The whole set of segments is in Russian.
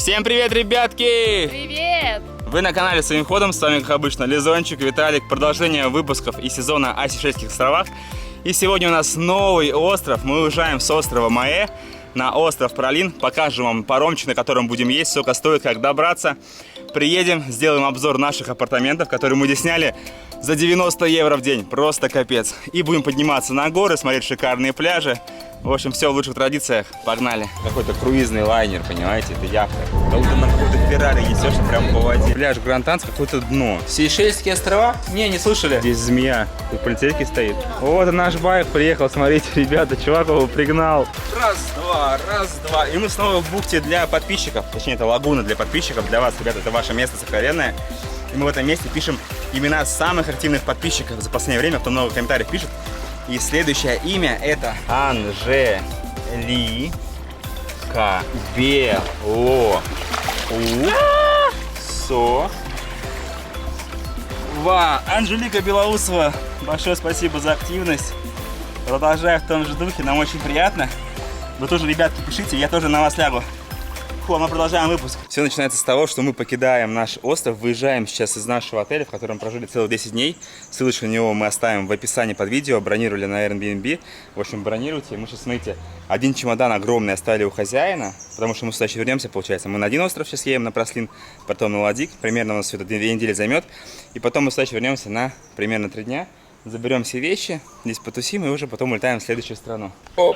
Всем привет, ребятки! Привет! Вы на канале Своим ходом, с вами, как обычно, Лизончик, Виталик. Продолжение выпусков из сезона о Сейшельских островах. И сегодня у нас новый остров. Мы уезжаем с острова Маэ на остров Пралин. Покажем вам паромчик, на котором будем есть, сколько стоит, как добраться. Приедем, сделаем обзор наших апартаментов, которые мы здесь сняли за 90 евро в день. Просто капец. И будем подниматься на горы, смотреть шикарные пляжи. В общем, все в лучших традициях. Погнали. Какой-то круизный лайнер, понимаете? Это яхта. Как будто на какой-то Феррари несешься прямо по воде. Пляж Гранд-Анс, какое-то дно. Сейшельские острова? Не слышали? Здесь змея. Тут полицейский стоит. Вот и наш байк приехал. Смотрите, ребята, чувак его пригнал. Раз-два. И мы снова в бухте для подписчиков. Точнее, это лагуна для подписчиков. Для вас, ребята, это ваше место сокровенное. И мы в этом месте пишем имена самых активных подписчиков за последнее время. Кто много комментариев пишет. И следующее имя это Анжелика Белоусова. Анжелика Белоусова, большое спасибо за активность. Продолжаю в том же духе, нам очень приятно. Вы тоже, ребятки, пишите, я тоже на вас лягу. Мы продолжаем выпуск. Все начинается с того, что мы покидаем наш остров, выезжаем сейчас из нашего отеля, в котором прожили целых 10 дней. Ссылочку на него мы оставим в описании под видео. Бронировали на Airbnb. В общем, бронируйте. Мы сейчас, смотрите, один чемодан огромный оставили у хозяина, потому что мы сюда еще вернемся, получается. Мы на один остров сейчас едем, на Праслин, потом на Ладик. Примерно у нас все это 2 недели займет. И потом мы сюда еще вернемся на примерно 3 дня. Заберем все вещи, здесь потусим и уже потом улетаем в следующую страну. Оп.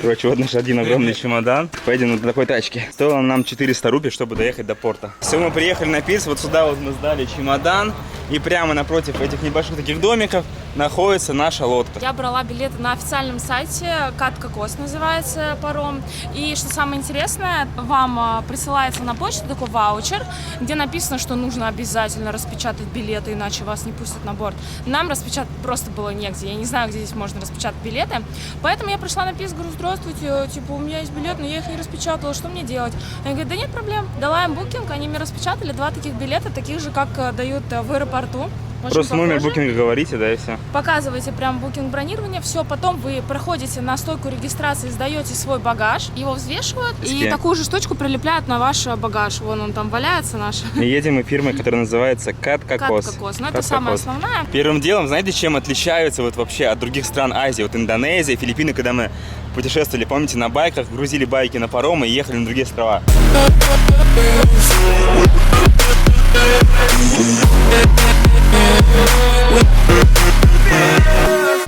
Короче, вот наш один огромный чемодан. Поедем на такой тачке. Стоило нам 400 рупий, чтобы доехать до порта. Все, мы приехали на пирс. Вот сюда вот мы сдали чемодан. И прямо напротив этих небольших таких домиков находится наша лодка. Я брала билеты на официальном сайте, Кат Кокос называется паром. И что самое интересное, вам присылается на почту такой ваучер, где написано, что нужно обязательно распечатать билеты, иначе вас не пустят на борт. Нам распечатать просто было негде. Я не знаю, где здесь можно распечатать билеты. Поэтому я пришла на пирс, говорю, здравствуйте, типа, у меня есть билет, но я их не распечатала, что мне делать? Они говорят, да нет проблем. Дала им букинг, они мне распечатали 2 таких билета, таких же, как дают в аэропорту. Очень просто похоже. Номер букинга говорите, да, и все. Показываете прям букинг бронирования, все, потом вы проходите на стойку регистрации, сдаете свой багаж, его взвешивают и такую же штучку прилепляют на ваш багаж. Вон он там валяется наш. Мы едем мы фирмой, которая называется Кат Кокос. Кат Кокос, но это самая основная. Первым делом, знаете, чем отличаются вот вообще от других стран Азии? Вот Индонезия, Филиппины, когда мы путешествовали, помните, на байках, грузили байки на паромы и ехали на другие острова.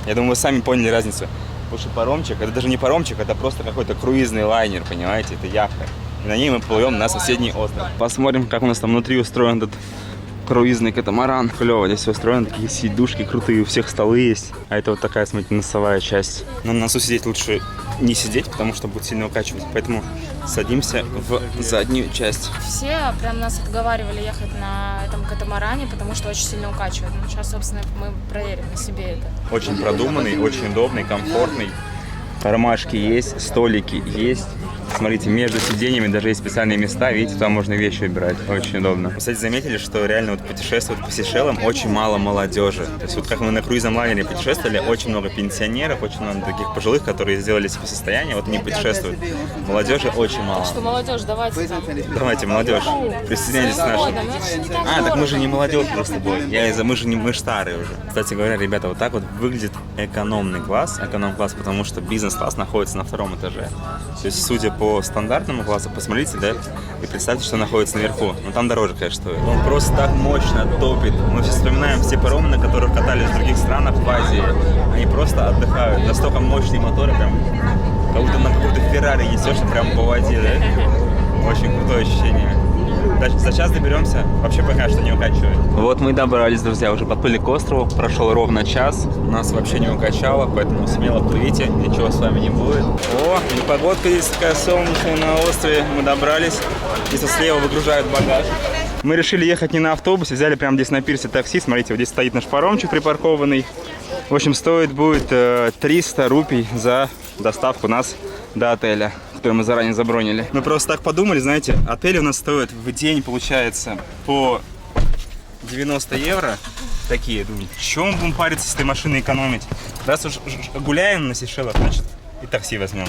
Я думаю, вы сами поняли разницу. Потому что паромчик, это даже не паромчик, это просто какой-то круизный лайнер, понимаете, это яхта. И на ней мы плывем на соседний остров. Посмотрим, как у нас там внутри устроен этот круизный катамаран. Клево, здесь все устроено, такие сидушки крутые, у всех столы есть. А это вот такая, смотрите, носовая часть. Но на носу сидеть лучше не сидеть, потому что будет сильно укачивать. Поэтому садимся в заднюю часть. Все прям нас отговаривали ехать на этом катамаране, потому что очень сильно укачивает. Ну, сейчас, собственно, мы проверим на себе это. Очень продуманный, очень удобный, комфортный. Ромашки есть, столики есть. Смотрите, между сиденьями даже есть специальные места, видите, там можно вещи убирать, очень удобно. Кстати, заметили, что реально вот путешествуют по Сейшелам очень мало молодежи. То есть вот как мы на круизном лайнере путешествовали, очень много пенсионеров, очень много таких пожилых, которые сделали себе состояние, вот они путешествуют. Молодежи очень мало. Что, молодежь, давайте там. Давайте, молодежь, присоединяйтесь к нашим. Так мы же не молодежь просто тобой. Мы старые уже. Кстати говоря, ребята, вот так вот выглядит экономный класс, потому что бизнес-класс находится на 2-м этаже. То есть, судя по стандартному классу, посмотрите, да, и представьте, что находится наверху. Но там дороже, конечно, стоит. Он просто так мощно топит. Мы сейчас вспоминаем все паромы, на которых катались в других странах в Азии. Они просто отдыхают. Настолько мощные моторы, прям, как будто на какой-то Феррари несешься прямо по воде, да? Очень крутое ощущение. За час доберемся, вообще пока что не укачивает. Вот мы и добрались, друзья, уже подплыли к острову, прошел ровно час, нас вообще не укачало, поэтому смело плывите, ничего с вами не будет. О, и погодка здесь такая солнечная на острове, мы добрались, здесь слева выгружают багаж. Мы решили ехать не на автобусе, взяли прямо здесь на пирсе такси, смотрите, вот здесь стоит наш паромчик припаркованный. В общем, стоит будет 300 рупий за доставку нас до отеля, который мы заранее забронили. Мы просто так подумали, знаете, отель у нас стоит в день, получается, по 90 евро. Такие, думаю, чем мы будем париться с этой машиной экономить? Раз уж гуляем на Сейшелах, значит и такси возьмем.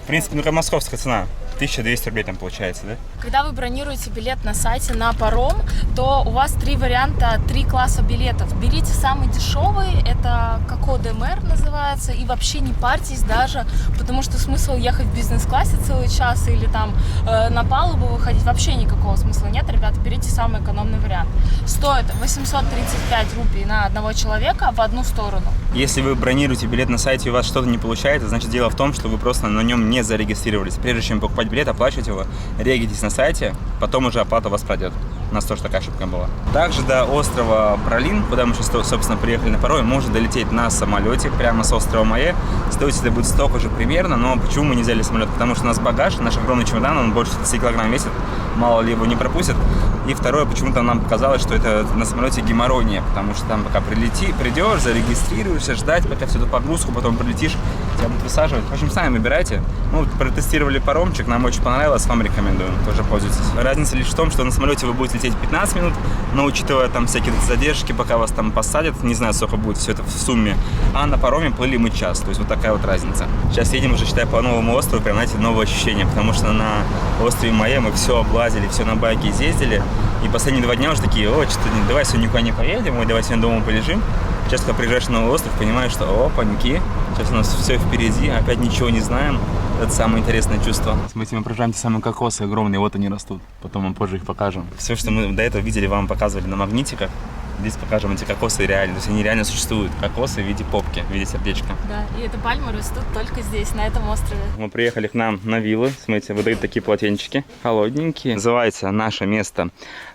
В принципе, ну как московская цена. 1200 рублей там получается, да? Когда вы бронируете билет на сайте на паром, то у вас 3 варианта, 3 класса билетов. Берите самый дешевый, это Коко де Мэр называется, и вообще не парьтесь даже, потому что смысл ехать в бизнес-классе целый час или там на палубу выходить вообще никакого смысла нет. Ребята, берите самый экономный вариант. Стоит 835 рупий на одного человека в одну сторону. Если вы бронируете билет на сайте и у вас что-то не получается, значит дело в том, что вы просто на нем не зарегистрировались. Прежде чем покупать билет, оплачивайте его, регистрируйтесь на сайте, потом уже оплата у вас пройдет. У нас тоже такая ошибка была. Также до острова Бролин, куда мы сейчас, собственно, приехали на пароме, можно долететь на самолете прямо с острова Майе. Стоить это будет столько же примерно, но почему мы не взяли самолет? Потому что у нас багаж, наш огромный чемодан, он больше 30 килограмм весит, мало ли его не пропустят. И второе, почему-то нам показалось, что это на самолете геморройнее, потому что там пока придешь, зарегистрируешься, ждать, пока всю эту погрузку, потом прилетишь, тебя будут высаживать. В общем, сами выбирайте. Мы протестировали паромчик, нам очень понравилось, вам рекомендуем, тоже пользуйтесь. Разница лишь в том, что на самолете вы будете лететь 15 минут, но учитывая там всякие задержки, пока вас там посадят, не знаю, сколько будет все это в сумме, а на пароме плыли мы час, то есть вот такая вот разница. Сейчас едем уже, считай, по новому острову, прям, знаете, новые ощущения, потому что на острове Майе мы все облазили, все на байке ездили, и последние 2 дня уже такие, что-то давай сегодня никуда не поедем, давай сегодня дома полежим. Сейчас, когда приезжаешь на новый остров, понимаешь, что паньки, сейчас у нас все впереди, опять ничего не знаем. Это самое интересное чувство. Смотрите, мы проезжаем те самые кокосы огромные, вот они растут. Потом мы позже их покажем. Все, что мы до этого видели, вам показывали на магнитиках. Здесь покажем эти кокосы реально. То есть они реально существуют. Кокосы в виде попки, в виде сердечка. Да, и эти пальмы растут только здесь, на этом острове. Мы приехали к нам на виллы. Смотрите, выдают такие полотенчики. Холодненькие. Называется наше место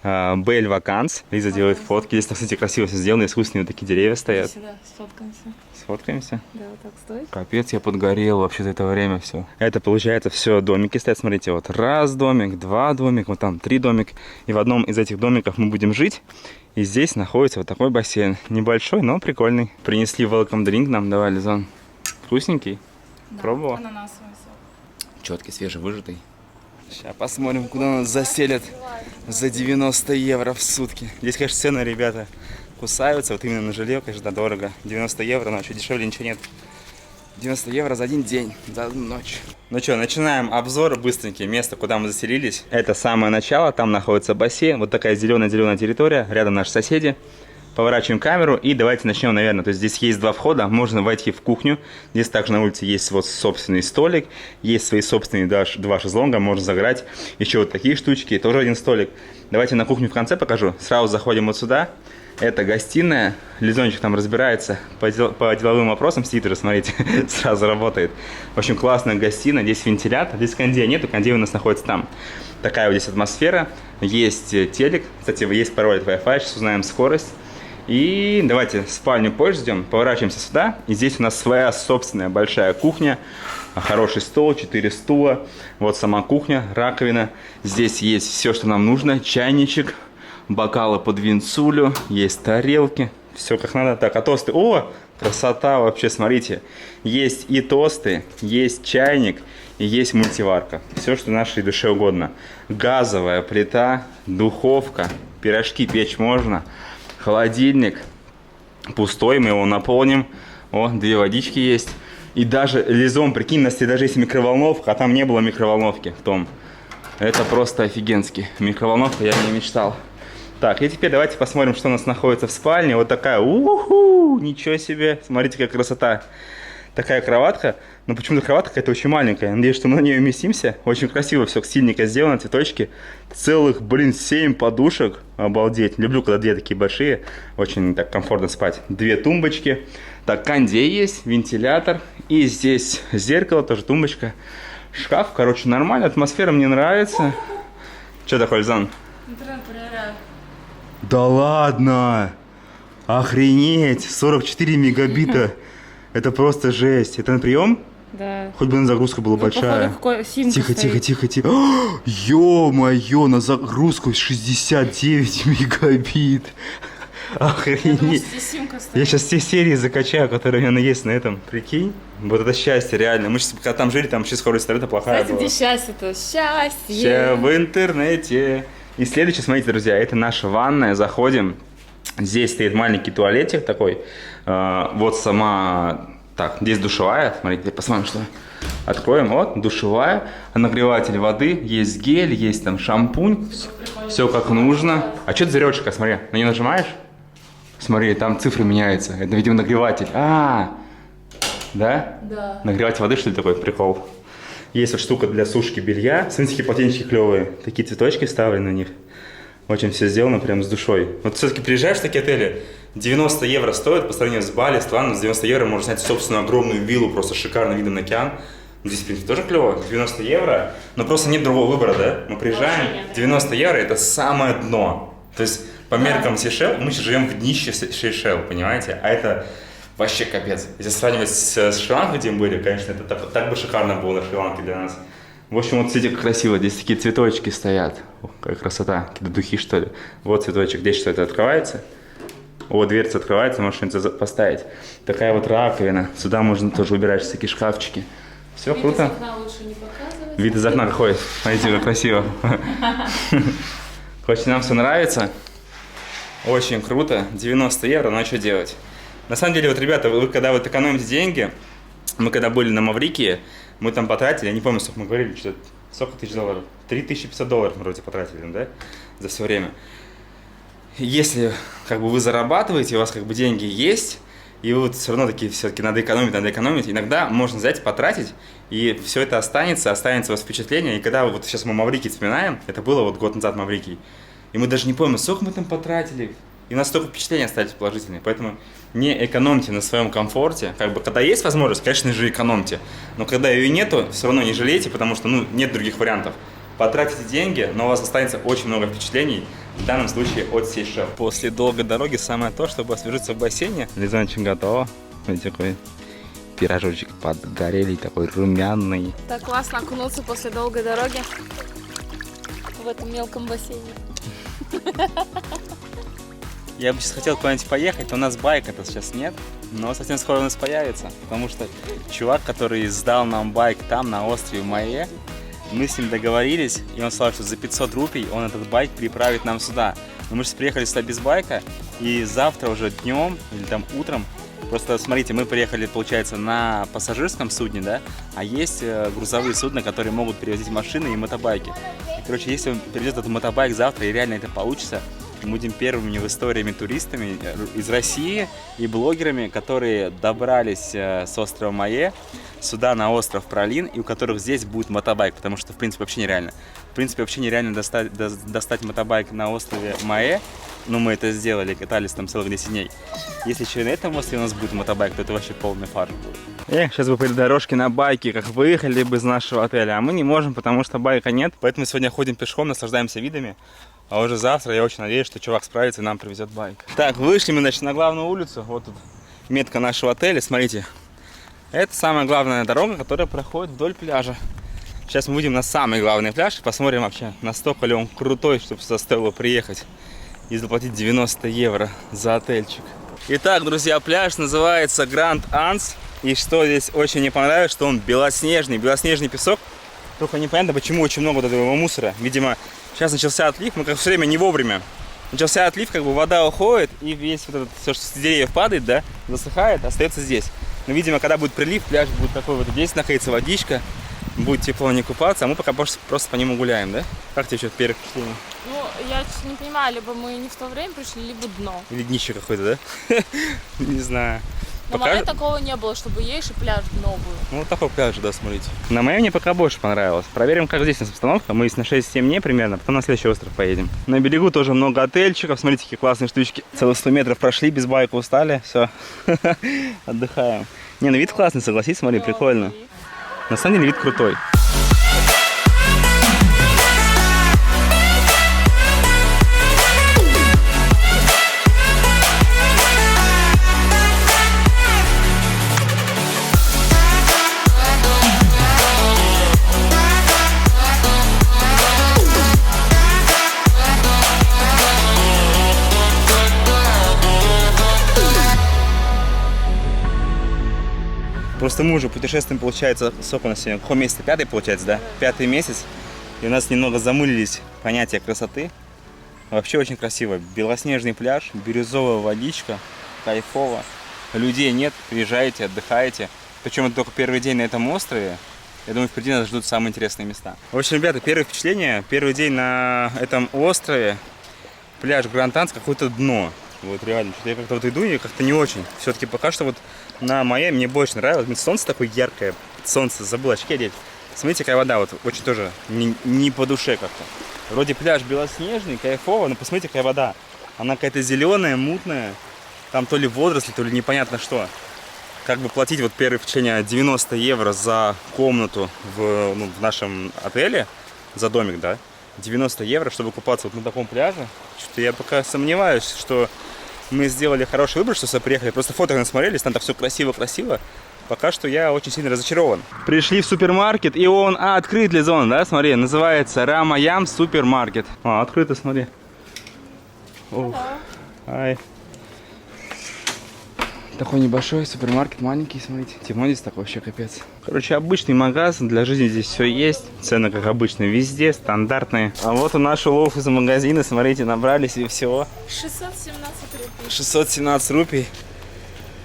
Бель Ваканс. Лиза делает фотки. Здесь, кстати, красиво все сделано. Искусственные вот такие деревья стоят. Сюда сфоткаемся. Сфоткаемся? Да, вот так стой. Капец, я подгорел вообще за это время все. Это получается все домики стоят, смотрите, вот раз домик, 2 домик, вот там 3 домик. И в одном из этих домиков мы будем жить. И здесь находится вот такой бассейн. Небольшой, но прикольный. Принесли welcome drink нам, давай, Лизон. Вкусненький? Да, Пробовала? ананасовый сок. Четкий, свежевыжатый. Сейчас посмотрим, куда нас заселят за 90 евро в сутки. Здесь, конечно, цены, ребята, кусаются. Вот именно на жилье, конечно, дорого. 90 евро, но еще дешевле ничего нет. 90 евро за один день, за одну ночь. Ну что, начинаем обзор быстренький. Место, куда мы заселились. Это самое начало, там находится бассейн. Вот такая зеленая-зеленая территория. Рядом наши соседи. Поворачиваем камеру и давайте начнем, наверное. То есть здесь есть 2 входа. Можно войти в кухню. Здесь также на улице есть вот собственный столик. Есть свои собственные 2 шезлонга. Можно загорать. Еще вот такие штучки. Тоже 1 столик. Давайте на кухню в конце покажу. Сразу заходим вот сюда. Это гостиная. Лизончик там разбирается по деловым вопросам. Сидит уже, смотрите, сразу работает. В общем, классная гостиная. Здесь вентилятор. Здесь кондея нету. Кондей у нас находится там. Такая вот здесь атмосфера. Есть телек. Кстати, есть пароль от Wi-Fi. Сейчас узнаем скорость. И давайте спальню позже ждем. Поворачиваемся сюда. И здесь у нас своя собственная большая кухня. Хороший стол, 4 стула. Вот сама кухня, раковина. Здесь есть все, что нам нужно. Чайничек. Бокалы под винцулю, есть тарелки, все как надо. Так, а тосты, красота вообще, смотрите. Есть и тосты, есть чайник и есть мультиварка. Все, что нашей душе угодно. Газовая плита, духовка, пирожки печь можно. Холодильник пустой, мы его наполним. 2 водички есть. И даже Лизон, прикинь, у нас даже есть микроволновка, а там не было микроволновки в том. Это просто офигенски. Микроволновка, я не мечтал. Так, и теперь давайте посмотрим, что у нас находится в спальне. Вот такая, ничего себе, смотрите, какая красота. Такая кроватка, но почему-то кроватка какая-то очень маленькая. Надеюсь, что мы на нее уместимся. Очень красиво все, стильненько сделано, цветочки. Целых, 7 подушек, обалдеть. Люблю, когда 2 такие большие, очень так комфортно спать. 2 тумбочки. Так, кондей есть, вентилятор. И здесь зеркало, тоже тумбочка. Шкаф, короче, нормально, атмосфера мне нравится. Что такое, Лизан? Интернет проверяю. Да ладно! Охренеть! 44 мегабита! Это просто жесть. Это на прием? Да. Хоть бы на загрузку была большая. Тихо. Ё-моё, на загрузку 69 мегабит. Охренеть. Я сейчас все серии закачаю, которые у меня есть на этом. Прикинь? Вот это счастье, реально. Мы сейчас, когда там жили, там вообще скорость интернета плохая была. Знаете, где счастье-то? Счастье! Все в интернете. И следующее, смотрите, друзья, это наша ванная. Заходим. Здесь стоит маленький туалетик такой. Вот сама... Так, здесь душевая. Смотрите, посмотрим, что... Откроем, вот, душевая, нагреватель воды, есть гель, есть там шампунь, все как нужно. А что это за речка, смотри, на нее нажимаешь? Смотри, там цифры меняются, это, видимо, нагреватель. Да? Да. Нагреватель воды, что ли, такой прикол? Есть вот штука для сушки белья, смотрите, какие полотенчики клевые, такие цветочки вставлены на них. Очень все сделано прям с душой. Вот все-таки приезжаешь в такие отели, 90 евро стоит по сравнению с Бали, с Таиландом, с 90 евро можно снять собственную огромную виллу, просто с шикарным видом на океан. Здесь, в принципе, тоже клево, 90 евро, но просто нет другого выбора, да? Мы приезжаем, 90 евро это самое дно. То есть по меркам Сейшел, мы сейчас живем в днище Сейшел, понимаете? А это вообще капец. Если сравнивать с Шри-Ланкой, где мы были, конечно, это так бы шикарно было на Шри-Ланке для нас. В общем, вот смотрите, как красиво. Здесь такие цветочки стоят. О, какая красота. Какие-то духи, что ли. Вот цветочек. Здесь что-то открывается. О, дверца открывается, можно что-нибудь поставить. Такая вот раковина. Сюда можно тоже убирать всякие шкафчики. Все Вид круто. из окна лучше не показывать. Вид из окна какой. Смотрите, как красиво. Хоть нам все нравится. Очень круто. 90 евро, но что делать? На самом деле, вот, ребята, вы когда вот экономите деньги, мы когда были на Маврикии, мы там потратили, я не помню, сколько мы говорили, что сколько тысяч долларов? 3500 долларов мы вроде потратили, да, за все время. Если как бы вы зарабатываете, у вас как бы деньги есть, и вы вот все равно такие, все-таки надо экономить, иногда можно взять, потратить, и все это останется у вас впечатление. И когда вот сейчас мы Маврикий вспоминаем, это было вот год назад Маврикий, и мы даже не помним, сколько мы там потратили, и у нас столько впечатлений остались положительные, поэтому не экономьте на своем комфорте. Как бы, когда есть возможность, конечно же, экономьте. Но когда ее нету, все равно не жалейте, потому что нет других вариантов. Потратите деньги, но у вас останется очень много впечатлений, в данном случае от Сейшел. После долгой дороги самое то, чтобы освежиться в бассейне. Лизончик готово. Смотрите, такой пирожочек подгорелый, такой румяный. Так классно окунуться после долгой дороги в этом мелком бассейне. Я бы сейчас хотел куда-нибудь поехать, но у нас байка-то сейчас нет, но совсем скоро у нас появится, потому что чувак, который сдал нам байк там, на острове Майе, мы с ним договорились, и он сказал, что за 500 рупий он этот байк переправит нам сюда. Но мы сейчас приехали сюда без байка, и завтра уже днем или там утром, просто смотрите, мы приехали, получается, на пассажирском судне, да, а есть грузовые судна, которые могут перевозить машины и мотобайки. И, короче, если он перевезет этот мотобайк завтра, и реально это получится, мы будем первыми в истории туристами из России и блогерами, которые добрались с острова Майе сюда, на остров Пролин, и у которых здесь будет мотобайк, потому что, в принципе, вообще нереально. В принципе, вообще нереально достать мотобайк на острове Майе, но мы это сделали, катались там целых 10 дней. Если еще и на этом острове у нас будет мотобайк, то это вообще полный фарш будет. Сейчас бы по дорожке на байке, как выехали бы из нашего отеля, а мы не можем, потому что байка нет, поэтому сегодня ходим пешком, наслаждаемся видами. А уже завтра я очень надеюсь, что чувак справится и нам привезет байк. Так, вышли мы, значит, на главную улицу. Вот тут метка нашего отеля, смотрите. Это самая главная дорога, которая проходит вдоль пляжа. Сейчас мы выйдем на самый главный пляж и посмотрим вообще, настолько ли он крутой, чтобы сюда стоило приехать и заплатить 90 евро за отельчик. Итак, друзья, пляж называется Гранд Анс. И что здесь очень мне понравилось, что он белоснежный песок. Только непонятно, почему очень много вот этого мусора. Видимо, сейчас начался отлив, мы как все время не вовремя. Начался отлив, как бы вода уходит, и весь вот этот, все, что с деревьев падает, да, засыхает, остается здесь. Но, видимо, когда будет прилив, пляж будет такой вот, здесь находится водичка, будет тепло не купаться, а мы пока просто по нему гуляем, да? Как тебе что-то первое впечатление? Ну, я не понимаю, либо мы не в то время пришли, либо дно. Или днище какое-то, да? Не знаю. На Майе такого не было, чтобы едешь и пляж дно был. Ну, вот такой пляж, да, смотрите. На Майе мне пока больше понравилось. Проверим, как здесь у нас обстановка. Мы на 6-7 дней примерно, потом на следующий остров поедем. На берегу тоже много отельчиков. Смотрите, какие классные штучки. Целых 100 метров прошли, без байка устали. Все, отдыхаем. Не, ну вид классный, согласись, смотри, прикольно. На самом деле вид крутой. Просто мы уже путешествуем, получается, сколько у нас сегодня? Какой месяц? 5-й, получается, да? 5-й месяц. И у нас немного замылились понятия красоты. Вообще очень красиво. Белоснежный пляж, бирюзовая водичка, кайфово. Людей нет, приезжаете, отдыхаете. Причем это только первый день на этом острове. Я думаю, впереди нас ждут самые интересные места. В общем, ребята, первое впечатление. Первый день на этом острове. Пляж Гранд-Анс, какое-то дно. Вот реально, что-то я как-то вот иду и как-то не очень. Все-таки пока что вот на Майами мне больше нравилось. Солнце такое яркое. Солнце, забыл очки одеть. Смотрите, какая вода, вот очень тоже не по душе как-то. Вроде пляж белоснежный, кайфово, но посмотрите, какая вода. Она какая-то зеленая, мутная. Там то ли водоросли, то ли непонятно что. Как бы платить вот первое впечатление 90 евро за комнату в нашем отеле, за домик, да? 90 евро, чтобы купаться вот на таком пляже. Что-то я пока сомневаюсь, что мы сделали хороший выбор, что сюда приехали. Просто фото насмотрелись, там так все красиво-красиво. Пока что я очень сильно разочарован. Пришли в супермаркет, и он открыт для зон, да, смотри, называется Рамаям супермаркет. Открыто, смотри. Ух. Ай. Такой небольшой супермаркет, маленький, смотрите. Темно здесь такой вообще капец. Короче, обычный магазин, для жизни здесь все есть. Цены, как обычно, везде, стандартные. А вот у нашего лов из магазина, смотрите, набрали себе всего. 617 рупий. 617 рупий.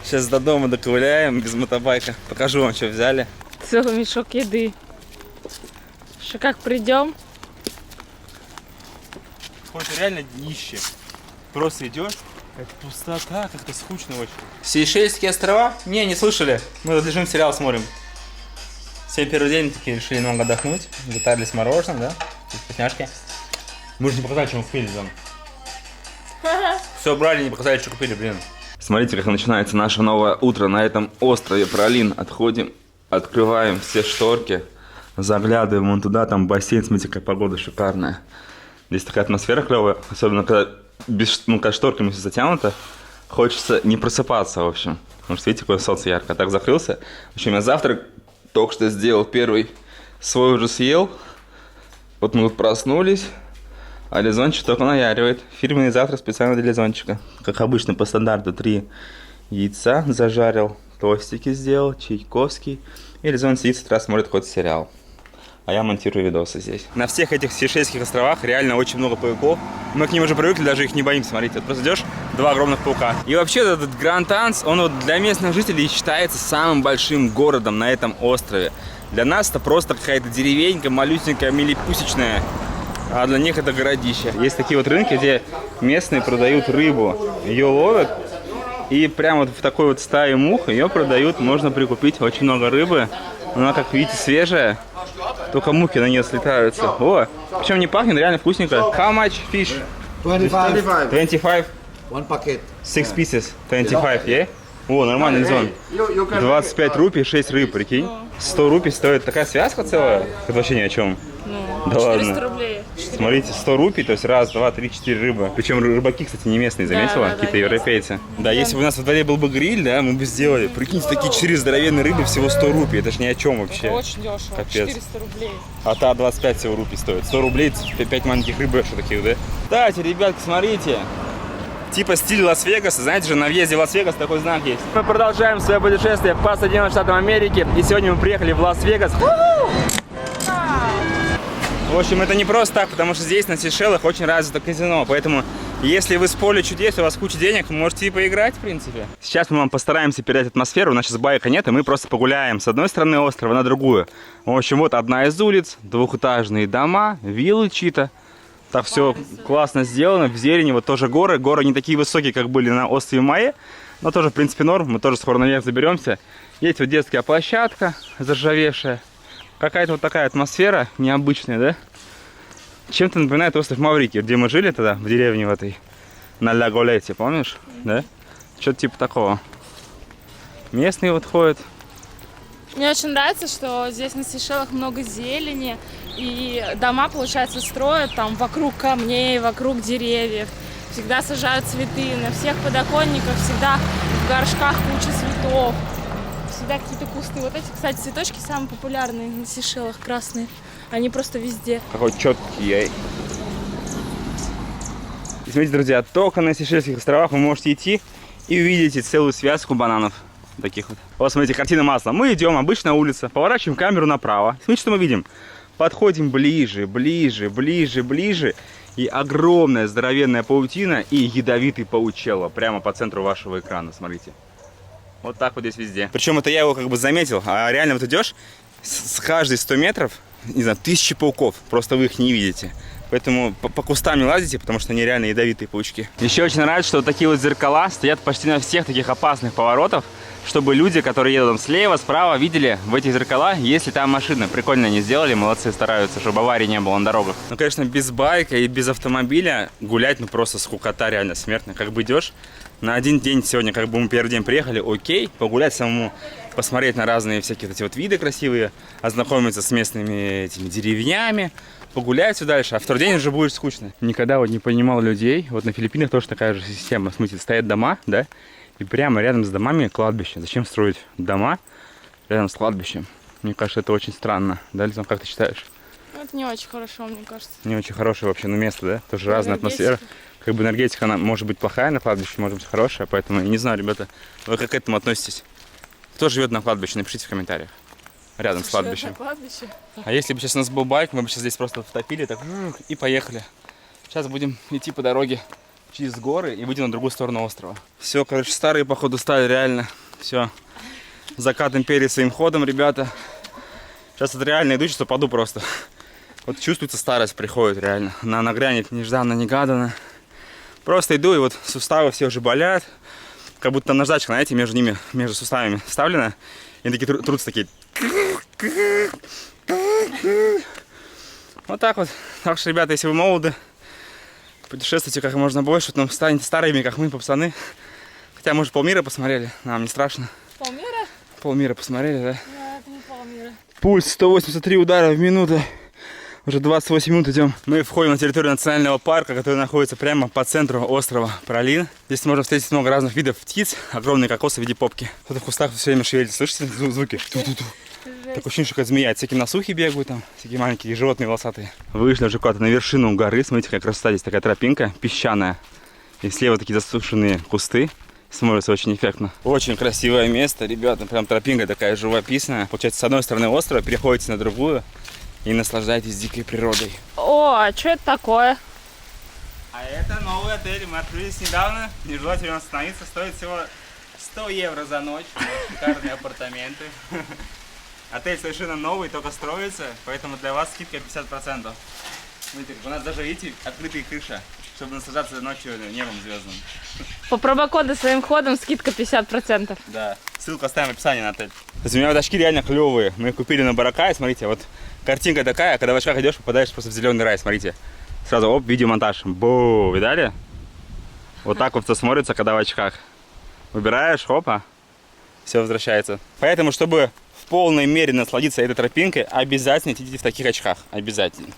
Сейчас до дома доковыляем без мотобайка. Покажу вам, что взяли. Целый мешок еды. Что как придем? Какое-то реально днище. Просто идешь, как пустота, как-то скучно очень. Сейшельские острова? Не слышали. Мы тут лежим, сериал смотрим. Сегодня первый день, такие решили немного отдохнуть. Затарились мороженым, да? Вкусняшки. Мы же не показали, что мы купили там. Все брали, не показали, что купили, блин. Смотрите, как начинается наше новое утро на этом острове Пролин. Отходим, открываем все шторки, заглядываем вон туда, там бассейн, смотрите, какая погода шикарная. Здесь такая атмосфера клевая, особенно когда, когда шторками все затянуто, хочется не просыпаться, в общем. Потому что видите, какое солнце яркое. Так закрылся. В общем, я завтрак только что сделал первый, свой уже съел. Вот мы проснулись. А лизончик только наяривает. Фирменный завтрак специально для лизончика. Как обычно, по стандарту 3 яйца зажарил, тостики сделал, чайковский. И лизон сидит с утра, смотрит какой-то сериал. А я монтирую видосы здесь. На всех этих Сейшельских островах реально очень много пауков. Мы к ним уже привыкли, даже их не боимся. Смотрите, вот просто идешь, 2 огромных паука. И вообще этот Гранд-Анс, он вот для местных жителей считается самым большим городом на этом острове. Для нас это просто какая-то деревенька, малюсенькая, милипусечная. А для них это городище. Есть такие вот рынки, где местные продают рыбу. Ее ловят, и прямо вот в такой вот стае мух ее продают. Можно прикупить очень много рыбы. Она, как видите, свежая. Только мухи на нее слетаются. О, причем не пахнет, реально вкусненько. How much fish? 25. 25? One packet. 6 pieces. 25, yeah? О, нормальный зон. 25 рупий, 6 рыб, прикинь. 100 рупий стоит такая связка целая. Это вообще ни о чем. Ну, да 400 ладно. рублей. Смотрите, 100 рупий, то есть раз, два, три, 4 рыбы. Причем рыбаки, кстати, не местные, заметила? Да, Какие-то да, европейцы. Да, если бы у нас во дворе был бы гриль, да, мы бы сделали. Прикиньте, такие 4 здоровенные рыбы, всего 100 рупий. Это ж ни о чем вообще. Это очень дешево. Капец. 400 рублей. А та 25 всего рупий стоит. 100 рублей, 5 маленьких рыбешек таких, да? Кстати, ребятки, смотрите. Типа стиль Лас-Вегаса, знаете же, на въезде в Лас-Вегас такой знак есть. Мы продолжаем свое путешествие по Соединенным Штатам Америки. И сегодня мы приехали в Лас-Вегас. В общем, это не просто так, потому что здесь, на Сейшелах, очень развито казино. Поэтому, если вы с поля чудес, у вас куча денег, вы можете и поиграть, в принципе. Сейчас мы вам постараемся передать атмосферу. У нас сейчас байка нет, и мы просто погуляем с одной стороны острова на другую. В общем, вот одна из улиц, двухэтажные дома, виллы чьи-то. Так все классно сделано, в зелени. Вот тоже горы. Горы не такие высокие, как были на острове Майя, но тоже, в принципе, норм. Мы тоже скоро наверх заберемся. Есть вот детская площадка, заржавевшая. Какая-то вот такая атмосфера необычная, да? Чем-то напоминает остров Маврикий, где мы жили тогда, в деревне в этой, на Ля Голете, помнишь? Да? Что-то типа такого. Местные вот ходят. Мне очень нравится, что здесь на Сейшелах много зелени. И дома, получается, строят там вокруг камней, вокруг деревьев. Всегда сажают цветы. На всех подоконниках всегда в горшках куча цветов. Всегда какие-то кусты. Вот эти, кстати, цветочки самые популярные на Сейшелах, красные. Они просто везде. Какой четкий, эй. И смотрите, друзья, только на Сейшельских островах вы можете идти и увидите целую связку бананов. Таких вот. Вот смотрите, картина масла. Мы идем, обычная улица, поворачиваем камеру направо. Смотрите, что мы видим. Подходим ближе, ближе, ближе, ближе. И огромная здоровенная паутина и ядовитый паучелло прямо по центру вашего экрана, смотрите. Вот так вот здесь везде. Причем это я его как бы заметил, а реально вот идешь, с каждой 100 метров, не знаю, 1000 пауков. Просто вы их не видите. Поэтому по кустам не лазите, потому что они реально ядовитые паучки. Еще очень нравится, что вот такие вот зеркала стоят почти на всех таких опасных поворотах, чтобы люди, которые едут там слева, справа, видели в эти зеркала, если там машина. Прикольно они сделали, молодцы, стараются, чтобы аварий не было на дорогах. Ну, конечно, без байка и без автомобиля гулять, ну, просто скукота реально смертная. Как бы идешь на один день сегодня, как бы мы первый день приехали, окей, погулять самому, посмотреть на разные всякие вот эти вот виды красивые, ознакомиться с местными этими деревнями, погулять все дальше, а второй день уже будет скучно. Никогда вот не понимал людей, вот на Филиппинах тоже такая же система, в смысле, стоят дома, да, и прямо рядом с домами кладбище. Зачем строить дома рядом с кладбищем? Мне кажется, это очень странно, да, Лизон, как ты считаешь? Это не очень хорошо, мне кажется. Не очень хорошее вообще, ну, место, да, тоже разная атмосфера. Как бы энергетика, она может быть плохая на кладбище, может быть хорошая, поэтому я не знаю, ребята, вы как к этому относитесь? Кто живет на кладбище, напишите в комментариях. Рядом с кладбищем. А если бы сейчас у нас был байк, мы бы сейчас здесь просто втопили так и поехали. Сейчас будем идти по дороге через горы и выйдем на другую сторону острова. Все, короче, старые походу стали реально. Все. Закат империи своим ходом, ребята. Сейчас это реально иду, сейчас упаду просто. Вот чувствуется, старость приходит реально. Она нагрянет нежданно-негаданно. Просто иду, и вот суставы все уже болят. Как будто там наждачка, знаете, между ними, между суставами вставлена. И они такие трутся такие. Вот так вот. Так что, ребята, если вы молоды, путешествуйте как можно больше, потом станете старыми, как мы, пацаны. Хотя, может, полмира посмотрели, нам не страшно. Полмира? Полмира посмотрели, да? Да, это не полмира. Пульс 183 удара в минуту. Уже 28 минут идем. Мы входим на территорию национального парка, который находится прямо по центру острова Паралин. Здесь можно встретить много разных видов птиц. Огромные кокосы в виде попки. Кто-то в кустах все время шевелится. Слышите звуки? Ту-ту-ту. Такое ощущение, что какая змея. Всякие насухи бегают там, всякие маленькие животные волосатые. Вышли уже куда-то на вершину горы. Смотрите, какая красота. Здесь такая тропинка песчаная. И слева такие засушенные кусты. Смотрится очень эффектно. Очень красивое место, ребята. Прям тропинка такая живописная. Получается, с одной стороны острова переходите на другую. И наслаждайтесь дикой природой. О, а что это такое? А это новый отель. Мы открылись недавно. Нежелательно остановиться. Стоит всего 100 евро за ночь. Шикарные апартаменты. Отель совершенно новый, только строится. Поэтому для вас скидка 50%. Смотрите, у нас даже, видите, открытые крыши, чтобы наслаждаться ночью небом звездным. По промокоду своим ходом скидка 50%. Да. Ссылку оставим в описании на отель. То есть у меня вот очки реально клевые. Мы их купили на Боракай. Смотрите, вот картинка такая, когда в очках идешь, попадаешь просто в зеленый рай. Смотрите. Сразу оп, видеомонтаж. Бу, видали? Вот так вот все смотрится, когда в очках. Выбираешь, хопа, все возвращается. Поэтому, чтобы в полной мере насладиться этой тропинкой, обязательно идите в таких очках. Обязательно.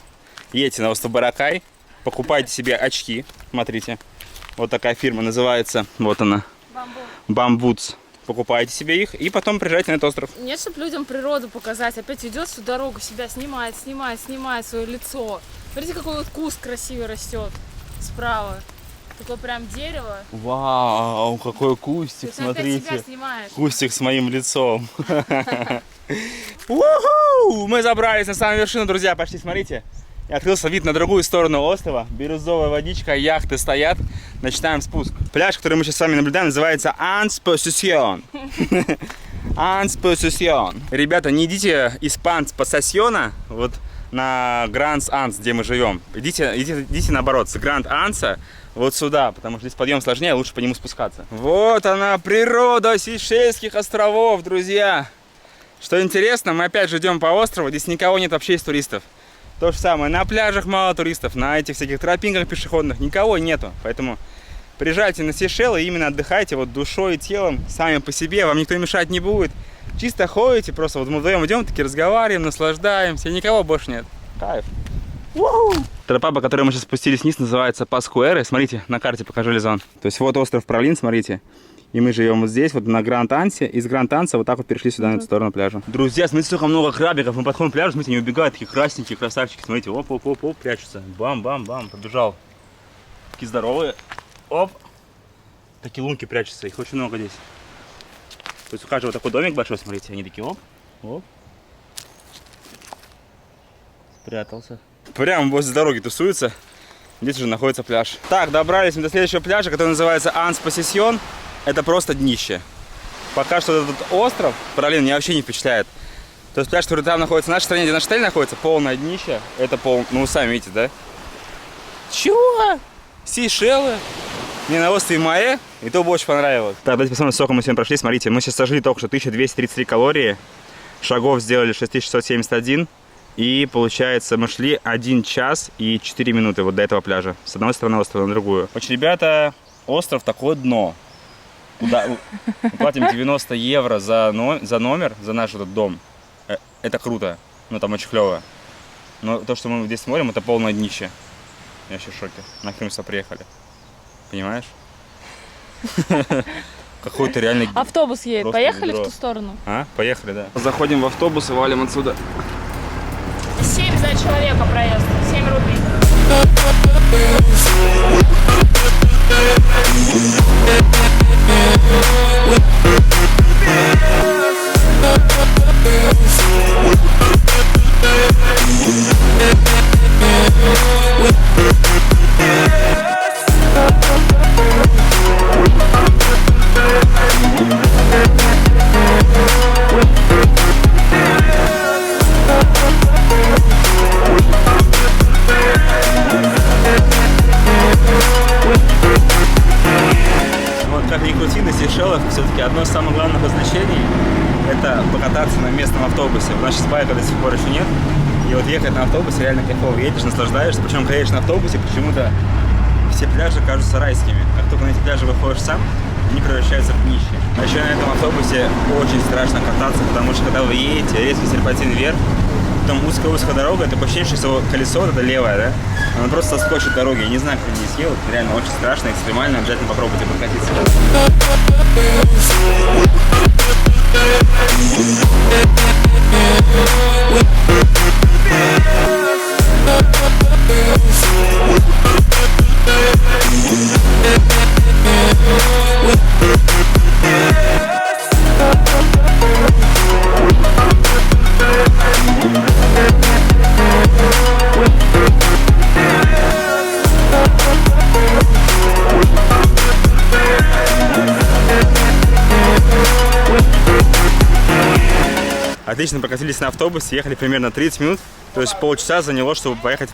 Едете на остров Боракай, покупайте себе очки. Смотрите. Вот такая фирма называется. Вот она. Бамбутс. Покупайте себе их и потом приезжайте на этот остров. Нет, чтобы людям природу показать. Опять идет всю дорогу, себя снимает свое лицо. Смотрите, какой вот куст красивый растет справа. Такое прям дерево. Вау, какой кустик, То есть смотрите. опять себя снимаешь. Кустик с моим лицом. Мы забрались на самую вершину, друзья, почти, смотрите. И открылся вид на другую сторону острова. Бирюзовая водичка, яхты стоят. Начинаем спуск. Пляж, который мы сейчас с вами наблюдаем, называется Ансposición. Ансposición. Ребята, не идите из Пансposiona, вот на Гранд Анс, где мы живем. Идите наоборот, с Гранд Анса вот сюда, потому что здесь подъем сложнее, лучше по нему спускаться. Вот она, природа Сейшельских островов, друзья. Что интересно, мы опять же идем по острову, здесь никого нет вообще из туристов. То же самое, на пляжах мало туристов, на этих всяких тропинках пешеходных никого нету. Поэтому приезжайте на Сейшелы и именно отдыхайте вот душой и телом, сами по себе, вам никто мешать не будет. Чисто ходите, просто вот мы вдвоем идем, таки разговариваем, наслаждаемся, и никого больше нет. Кайф. Тропа, по которой мы сейчас спустились вниз, называется Паскуэры. Смотрите, на карте покажу Лизон. То есть вот остров Паралин, смотрите. И мы живем вот здесь, вот на Гранд-Ансе. Из Гранд-Анса вот так вот перешли сюда, на эту сторону пляжа. Друзья, смотрите, сколько много крабиков. Мы подходим к пляжу, смотрите, они убегают, такие красненькие красавчики. Смотрите, оп, прячутся. Бам-бам-бам, побежал. Такие здоровые. Оп. Такие лунки прячутся, их очень много здесь. То есть у каждого такой домик большой, смотрите, они такие оп. Спрятался. Прямо возле дороги тусуются. Здесь уже находится пляж. Так, добрались мы до следующего пляжа, который называется То есть пляж, который там находится в нашей стране, где наш отель находится, полное днище. Это ну вы сами видите, да? Чего? Сейшелы. Мне на острове Майе, и то бы очень понравилось. Так, давайте посмотрим, сколько мы сегодня прошли. Смотрите, мы сейчас сожгли только что 1233 калории. Шагов сделали 6671. И получается, мы шли 1 час и 4 минуты вот до этого пляжа. С одной стороны острова на другую. Очень, ребята, остров такое дно. Куда мы платим 90 евро за номер, за наш этот дом. Это круто, но там очень клево. Но то, что мы здесь смотрим, это полное днище. Я вообще в шоке. Нахрен мы сюда приехали. Понимаешь? Какой-то реальный... Автобус едет. Просто Поехали ведро. в ту сторону? А? Поехали, да. Заходим в автобус и валим отсюда. 7 за человека проезд. 7 рублей. Вот как ни крути, на Сейшелах все-таки одно из самых главных развлечений – это покататься на местном автобусе. У нас сейчас байка до сих пор еще нет. И вот ехать на автобусе реально кайфово. Едешь, наслаждаешься. Причем, когда едешь на автобусе, почему-то все пляжи кажутся райскими. Как только на эти пляжи выходишь сам, они превращаются в днище. А еще на этом автобусе очень страшно кататься, потому что когда вы едете, резкий серпантин вверх, там узкая дорога, это ощущение, что колесо, вот это левое, да? Оно просто соскочит дороги. Я не знаю, как здесь едут. Реально очень страшно, экстремально. Обязательно попробуйте прокатиться. Отлично прокатились на автобусе, ехали примерно 30 минут, то есть полчаса заняло, чтобы поехать,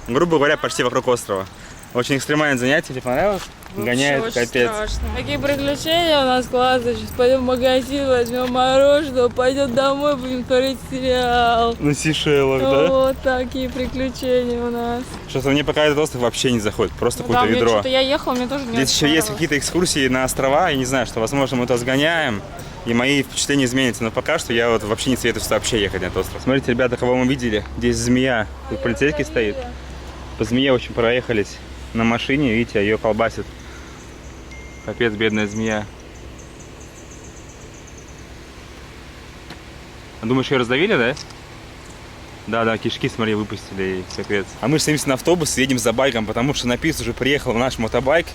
грубо говоря, почти вокруг острова. Очень экстремальное занятие, тебе понравилось? Гоняет, очень капец. страшно. Какие приключения у нас классные. Сейчас пойдем в магазин, возьмем мороженое, пойдем домой, будем смотреть сериал. На Сейшелах, да? Вот такие приключения у нас. Что-то мне пока этот остров вообще не заходит, просто Да, какое-то мне ведро. что-то я ехала, мне тоже не Здесь еще есть понравилось. какие-то экскурсии на острова, я не знаю, что, возможно, мы то сгоняем, и мои впечатления изменятся, но пока что я вот вообще не советую сюда вообще ехать на этот остров. Смотрите, ребята, кого мы видели, здесь змея, тут полицейский стоит. По змее очень проехались на машине, видите, ее колбасит. Капец, бедная змея. Думаешь, ее раздавили, да? Да, кишки, смотри, выпустили, и капец. А мы же садимся на автобус и едем за байком, потому что на писту уже приехал наш мотобайк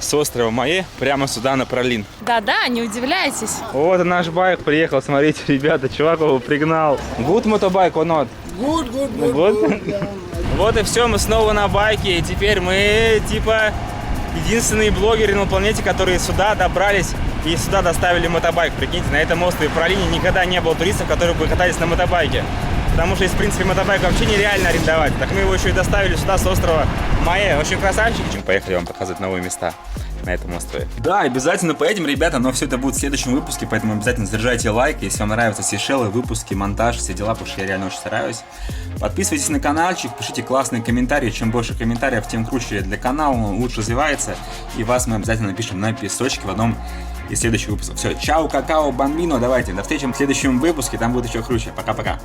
с острова Майе прямо сюда на Пролин. Да, не удивляйтесь. Вот и наш байк приехал, смотрите, ребята, чувак его пригнал. Good мотобайк, or not? Good. Вот и все, мы снова на байке, и теперь мы, типа, единственные блогеры на планете, которые сюда добрались и сюда доставили мотобайк. Прикиньте, на этом острове Пролине никогда не было туристов, которые бы катались на мотобайке. Потому что, в принципе, мотобайк вообще нереально арендовать. Так мы его еще и доставили сюда с острова Майе. Очень красавчик. Поехали вам показывать новые места на этом острове. Да, обязательно поедем, ребята, но все это будет в следующем выпуске, поэтому обязательно заряжайте лайк, если вам нравятся Сейшелы, выпуски, монтаж, все дела, потому что я реально очень стараюсь. Подписывайтесь на каналчик, пишите классные комментарии, чем больше комментариев, тем круче для канала, он лучше развивается, и вас мы обязательно напишем на песочке в одном из следующих выпусков. Все, чао, какао, бамбино, давайте, до встречи в следующем выпуске, там будет еще круче. Пока-пока.